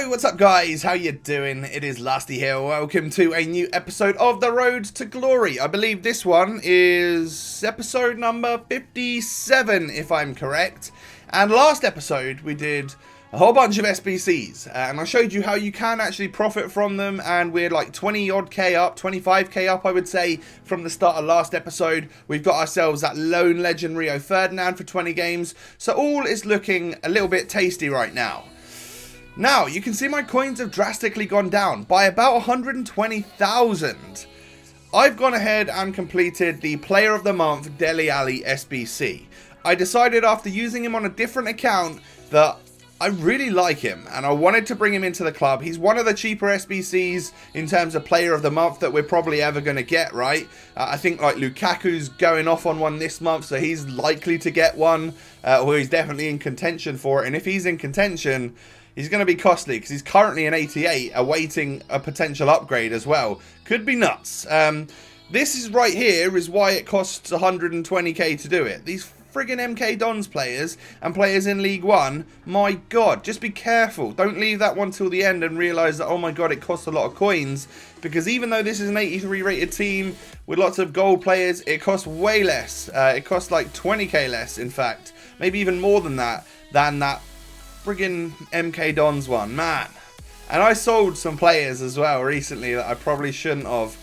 Yo, what's up guys? How you doing? It is Lasty here. Welcome to a new episode of The Road to Glory. I believe this one is episode number 57, if I'm correct. And last episode we did a whole bunch of SBCs, and I showed you how you can actually profit from them, and we're like 20 odd K up, 25k up I would say from the start of last episode. We've got ourselves that lone legend Rio Ferdinand for 20 games, so all is looking a little bit tasty right now. Now, you can see my coins have drastically gone down by about 120,000. I've gone ahead and completed the Player of the Month Dele Alli SBC. I decided after using him on a different account that I really like him and I wanted to bring him into the club. He's one of the cheaper SBCs in terms of Player of the Month that we're probably ever going to get, right? I think like Lukaku's going off on one this month, so he's likely to get one, or he's definitely in contention for it. And if he's in contention, he's going to be costly because he's currently an 88, awaiting a potential upgrade as well. Could be nuts. This is right here is why it costs 120k to do it. These friggin' MK Dons players and players in League One, my god, just be careful. Don't leave that one till the end and realise that, oh my god, it costs a lot of coins. Because even though this is an 83 rated team with lots of gold players, it costs way less. It costs like 20k less, in fact. Maybe even more than that friggin' MK Dons one, man. And I sold some players as well recently that I probably shouldn't have.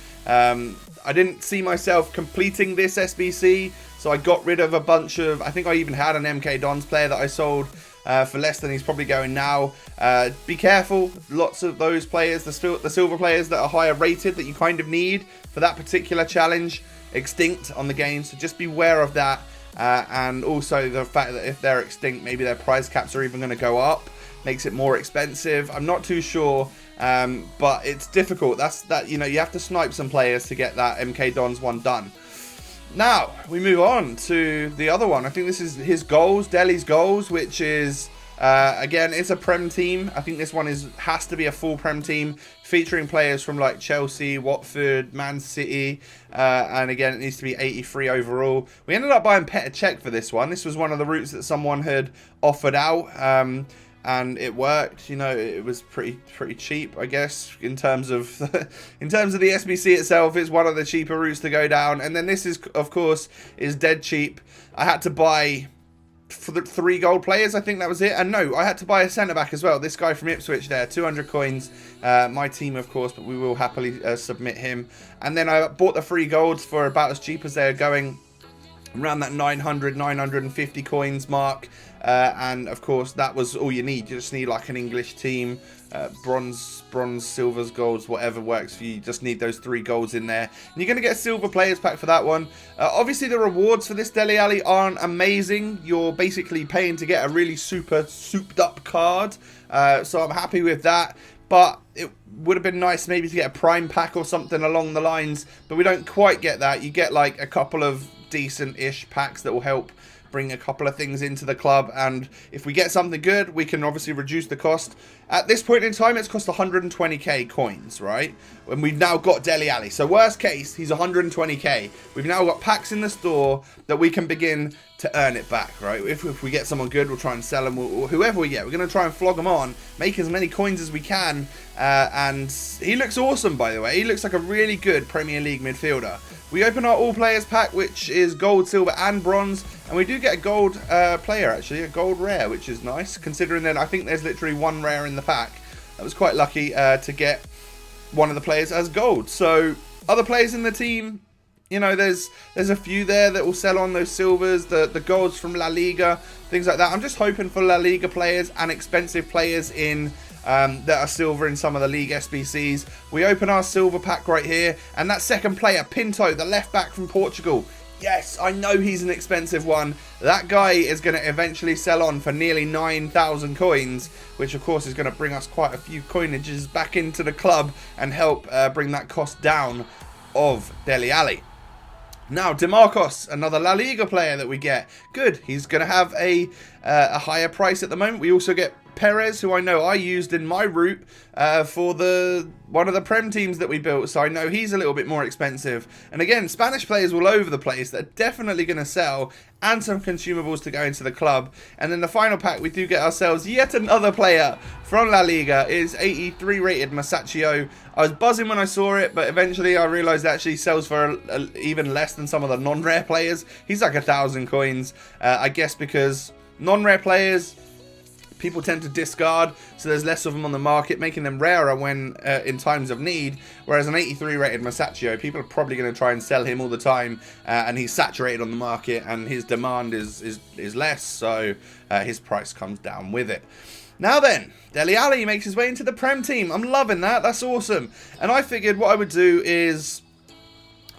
I didn't see myself completing this SBC, so I got rid of a bunch of, I think I even had an MK Dons player that I sold for less than he's probably going now. Be careful, lots of those players, the silver players that are higher rated that you kind of need for that particular challenge, extinct on the game, so just beware of that. And also the fact that if they're extinct, maybe their prize caps are even going to go up, makes it more expensive. I'm not too sure, but it's difficult. You know, you have to snipe some players to get that MK Dons one done. Now we move on to the other one. I think this is his goals, Dele's goals, which is again, it's a Prem team. I think this one has to be a full Prem team, featuring players from like Chelsea, Watford, Man City, and again, it needs to be 83 overall. We ended up buying Petr Cech for this one. This was one of the routes that someone had offered out, and it worked. You know, it was pretty cheap, I guess, in terms of the SBC itself. It's one of the cheaper routes to go down. And then this is, of course, is dead cheap. I had to buy for the 3 gold players, I think that was it. And no, I had to buy a centre-back as well. This guy from Ipswich there, 200 coins. My team, of course, but we will happily submit him. And then I bought the 3 golds for about as cheap as they're going, around that 900, 950 coins mark. And of course, that was all you need. You just need like an English team, bronze, silvers, golds, whatever works for you. You just need those 3 golds in there. And you're going to get a silver players pack for that one. Obviously, the rewards for this Dele Alli aren't amazing. You're basically paying to get a really super souped up card. So I'm happy with that. But it would have been nice maybe to get a prime pack or something along the lines. But we don't quite get that. You get like a couple of decent-ish packs that will help bring a couple of things into the club, and if we get something good, we can obviously reduce the cost. At this point in time, it's cost 120k coins, right? And we've now got Dele Alli. So worst case, he's 120k. We've now got packs in the store that we can begin to earn it back, right? If we get someone good, we'll try and sell them, or whoever we get. We're going to try and flog them on, make as many coins as we can, and he looks awesome, by the way. He looks like a really good Premier League midfielder. We open our all players pack, which is gold, silver and bronze, and we do get a gold player, actually, a gold rare, which is nice, considering that I think there's literally 1 rare in the pack. I was quite lucky to get one of the players as gold. So other players in the team, you know, there's a few there that will sell on those silvers, the golds from La Liga, things like that. I'm just hoping for La Liga players and expensive players in that are silver in some of the league SBCs. We open our silver pack right here, and that second player, Pinto, the left back from Portugal. Yes, I know he's an expensive one. That guy is going to eventually sell on for nearly 9,000 coins, which of course is going to bring us quite a few coinages back into the club and help bring that cost down of Dele Alli. Now, DeMarcos, another La Liga player that we get. Good, he's going to have a higher price at the moment. We also get Perez, who I know I used in my route for one of the Prem teams that we built, so I know he's a little bit more expensive. And again, Spanish players all over the place that are definitely going to sell, and some consumables to go into the club. And then the final pack, we do get ourselves yet another player from La Liga. It is 83 rated Masaccio. I was buzzing when I saw it, but eventually I realised it actually sells for even less than some of the non-rare players. He's like 1,000 coins, I guess because non-rare players, people tend to discard, so there's less of them on the market, making them rarer when in times of need. Whereas an 83 rated Masaccio, people are probably going to try and sell him all the time, and he's saturated on the market, and his demand is less, so his price comes down with it. Now then, Dele Alli makes his way into the Prem team. I'm loving that. That's awesome. And I figured what I would do is,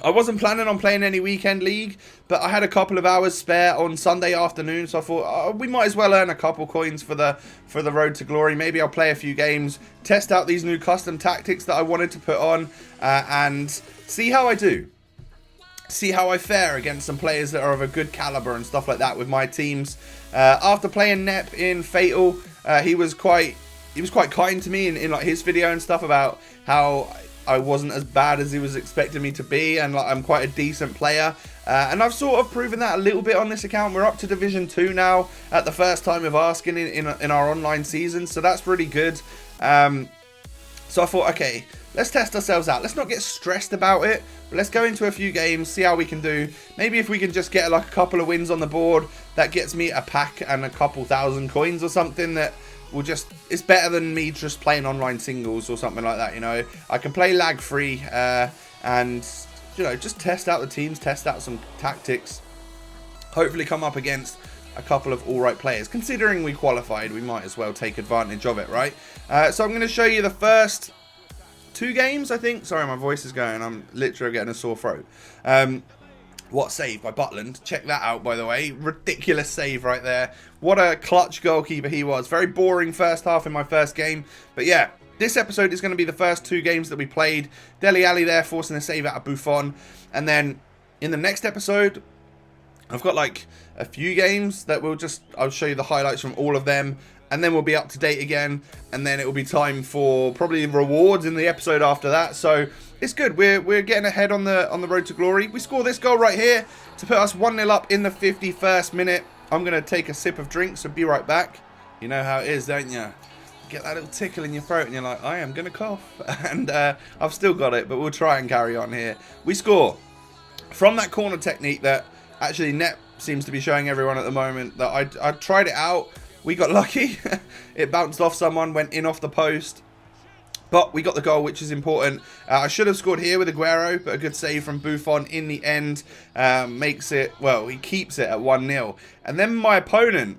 I wasn't planning on playing any weekend league, but I had a couple of hours spare on Sunday afternoon, so I thought we might as well earn a couple coins for the road to glory. Maybe I'll play a few games, test out these new custom tactics that I wanted to put on, and see how I do. See how I fare against some players that are of a good caliber and stuff like that with my teams. After playing Nep in Fatal, he was quite kind to me in like his video and stuff about how I wasn't as bad as he was expecting me to be, and like I'm quite a decent player. And I've sort of proven that a little bit on this account. We're up to Division 2 now at the first time of asking in our online season, so that's really good. So I thought, okay, let's test ourselves out. Let's not get stressed about it, but let's go into a few games, see how we can do. Maybe if we can just get like a couple of wins on the board, that gets me a pack and a couple thousand coins or something that will just, it's better than me just playing online singles or something like that, you know. I can play lag free and, you know, just test out the teams, test out some tactics, hopefully come up against a couple of alright players. Considering we qualified, we might as well take advantage of it, right? So I'm going to show you the first 2 games, I think. Sorry, my voice is going. I'm literally getting a sore throat. What save by Butland. Check that out, by the way. Ridiculous save right there. What a clutch goalkeeper he was. Very boring first half in my first game. But yeah, this episode is going to be the first 2 games that we played. Dele Alli there forcing a save out of Buffon. And then in the next episode, I've got like a few games that I'll show you the highlights from all of them. And then we'll be up to date again. And then it will be time for probably rewards in the episode after that. So it's good. We're getting ahead on the road to glory. We score this goal right here to put us 1-0 up in the 51st minute. I'm going to take a sip of drink, so be right back. You know how it is, don't you? Get that little tickle in your throat and you're like, I am going to cough. And I've still got it, but we'll try and carry on here. We score from that corner technique that actually Net seems to be showing everyone at the moment. That I tried it out. We got lucky. It bounced off someone, went in off the post. But we got the goal, which is important. I should have scored here with Aguero, but a good save from Buffon in the end makes it, well, he keeps it at 1-0. And then my opponent,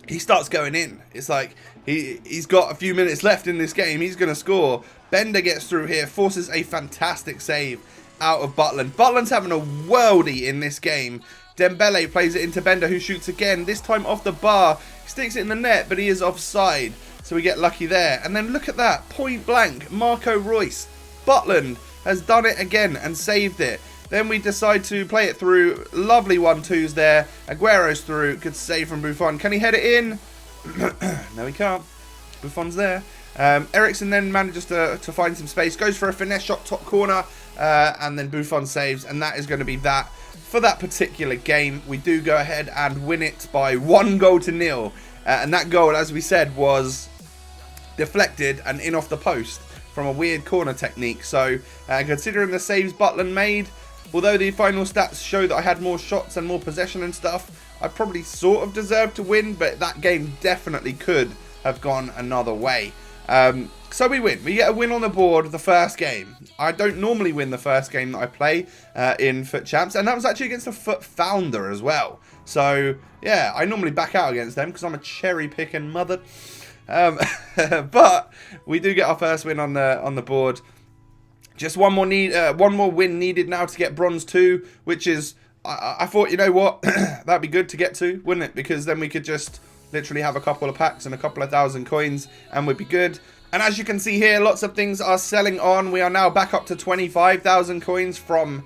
he starts going in. It's like he's got a few minutes left in this game. He's going to score. Bender gets through here, forces a fantastic save out of Butland. Butland's having a worldie in this game. Dembele plays it into Bender, who shoots again, this time off the bar. He sticks it in the net, but he is offside. So we get lucky there. And then look at that. Point blank. Marco Reus. Butland has done it again and saved it. Then we decide to play it through. Lovely 1-2s there. Aguero's through. Good save from Buffon. Can he head it in? No, he can't. Buffon's there. Ericsson then manages to find some space. Goes for a finesse shot top corner. And then Buffon saves. And that is going to be that for that particular game. We do go ahead and win it by 1-0. And that goal, as we said, was deflected and in off the post from a weird corner technique. So considering the saves Butland made, although the final stats show that I had more shots and more possession and stuff, I probably sort of deserved to win, but that game definitely could have gone another way. So we win. We get a win on the board the first game. I don't normally win the first game that I play in FUT Champs, and that was actually against a FUT founder as well. So yeah, I normally back out against them because I'm a cherry picking mother. But we do get our first win on the board. Just one more win needed now to get bronze 2, which is I thought, you know what, that'd be good to get to, wouldn't it? Because then we could just literally have a couple of packs and a couple of thousand coins and we'd be good. And as you can see here, lots of things are selling on. We are now back up to 25,000 coins from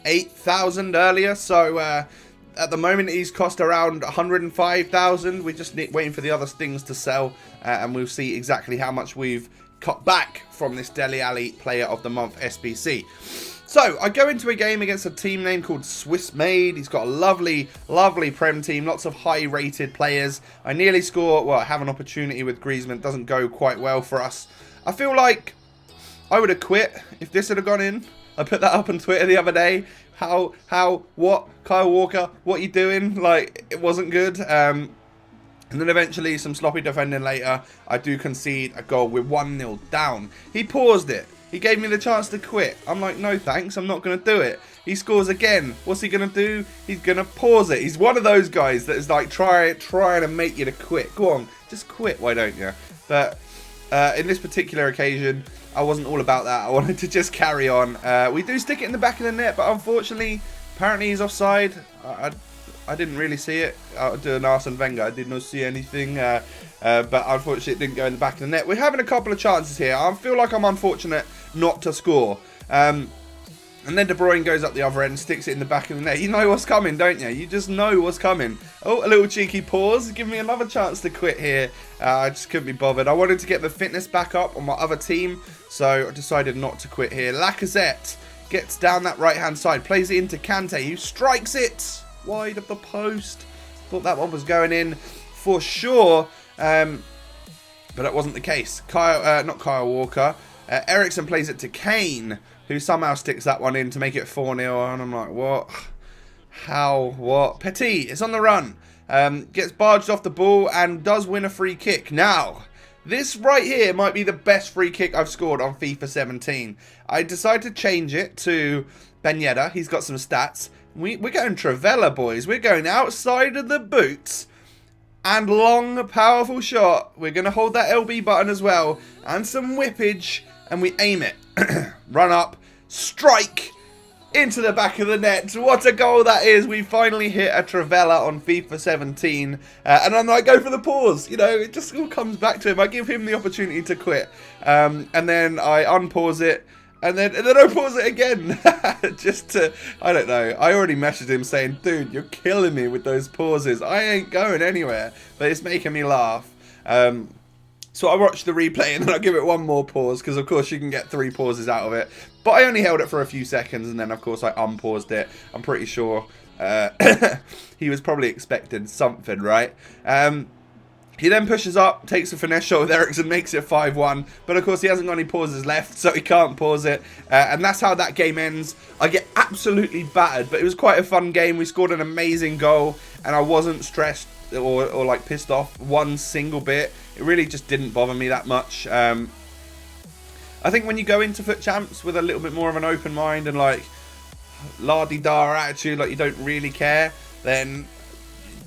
8,000 earlier. So At the moment, he's cost around 105,000. We're just waiting for the other things to sell, and we'll see exactly how much we've cut back from this Dele Alli Player of the Month SBC. So, I go into a game against a team name called Swiss Made. He's got a lovely, lovely Prem team. Lots of high-rated players. I nearly score. Well, I have an opportunity with Griezmann. Doesn't go quite well for us. I feel like I would have quit if this had gone in. I put that up on Twitter the other day. What? Kyle Walker, what are you doing? Like, it wasn't good. And then eventually, some sloppy defending later, I do concede a goal. We're 1-0 down. He paused it. He gave me the chance to quit. I'm like, no thanks, I'm not going to do it. He scores again. What's he going to do? He's going to pause it. He's one of those guys that is like trying to make you to quit. Go on, just quit, why don't you? But in this particular occasion, I wasn't all about that. I wanted to just carry on. We do stick it in the back of the net, but unfortunately, apparently he's offside. I didn't really see it. I'll do an Arsene Wenger. I did not see anything. But unfortunately, it didn't go in the back of the net. We're having a couple of chances here. I feel like I'm unfortunate not to score. And then De Bruyne goes up the other end and sticks it in the back of the net. You know what's coming, don't you? You just know what's coming. Oh, a little cheeky pause. Give me another chance to quit here. I just couldn't be bothered. I wanted to get the fitness back up on my other team, so I decided not to quit here. Lacazette gets down that right-hand side, plays it into Kante, who strikes it wide of the post. Thought that one was going in for sure, but that wasn't the case. Not Kyle Walker. Ericsson plays it to Kane, who somehow sticks that one in to make it 4-0, and I'm like, what? How? What? Petit is on the run. Gets barged off the ball and does win a free kick. Now, this right here might be the best free kick I've scored on FIFA 17. I decided to change it to Ben Yedder. He's got some stats. We're going Travella, boys. We're going outside of the boots. And long, powerful shot. We're going to hold that LB button as well. And some whippage. And we aim it. Run up. Strike. Into the back of the net. What a goal that is. We finally hit a Travella on FIFA 17. And then I go for the pause. You know, it just all comes back to him. I give him the opportunity to quit. And then I unpause it. And then I pause it again. Just to, I don't know. I already messaged him saying, dude, you're killing me with those pauses. I ain't going anywhere. But it's making me laugh. So I watch the replay and then I give it one more pause. Because, of course, you can get 3 pauses out of it. But I only held it for a few seconds. And then, of course, I unpaused it. I'm pretty sure he was probably expecting something, right? He then pushes up, takes a finesse shot with Ericsson, makes it 5-1. But of course he hasn't got any pauses left, so he can't pause it. And that's how that game ends. I get absolutely battered, but it was quite a fun game. We scored an amazing goal, and I wasn't stressed or like pissed off one single bit. It really just didn't bother me that much. I think when you go into FUT Champs with a little bit more of an open mind and like la-di-da attitude, like you don't really care, then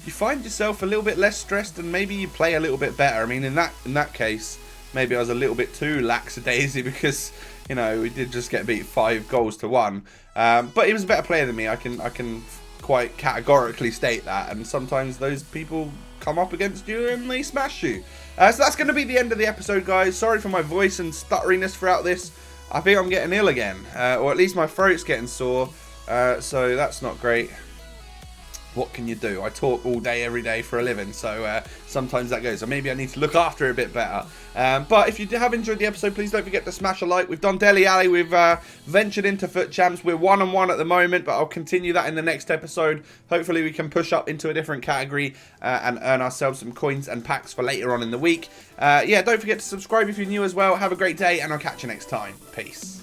you find yourself a little bit less stressed and maybe you play a little bit better. I mean, in that case, maybe I was a little bit too lackadaisy because, you know, we did just get beat 5-1. But he was a better player than me. I can quite categorically state that. And sometimes those people come up against you and they smash you. So that's going to be the end of the episode, guys. Sorry for my voice and stutteriness throughout this. I think I'm getting ill again. Or at least my throat's getting sore. So that's not great. What can you do? I talk all day, every day for a living, so sometimes that goes. So maybe I need to look after it a bit better. But if you have enjoyed the episode, please don't forget to smash a like. We've done Dele Alli. We've ventured into FUT Champs. We're 1-1 at the moment, but I'll continue that in the next episode. Hopefully we can push up into a different category and earn ourselves some coins and packs for later on in the week. Yeah, don't forget to subscribe if you're new as well. Have a great day, and I'll catch you next time. Peace.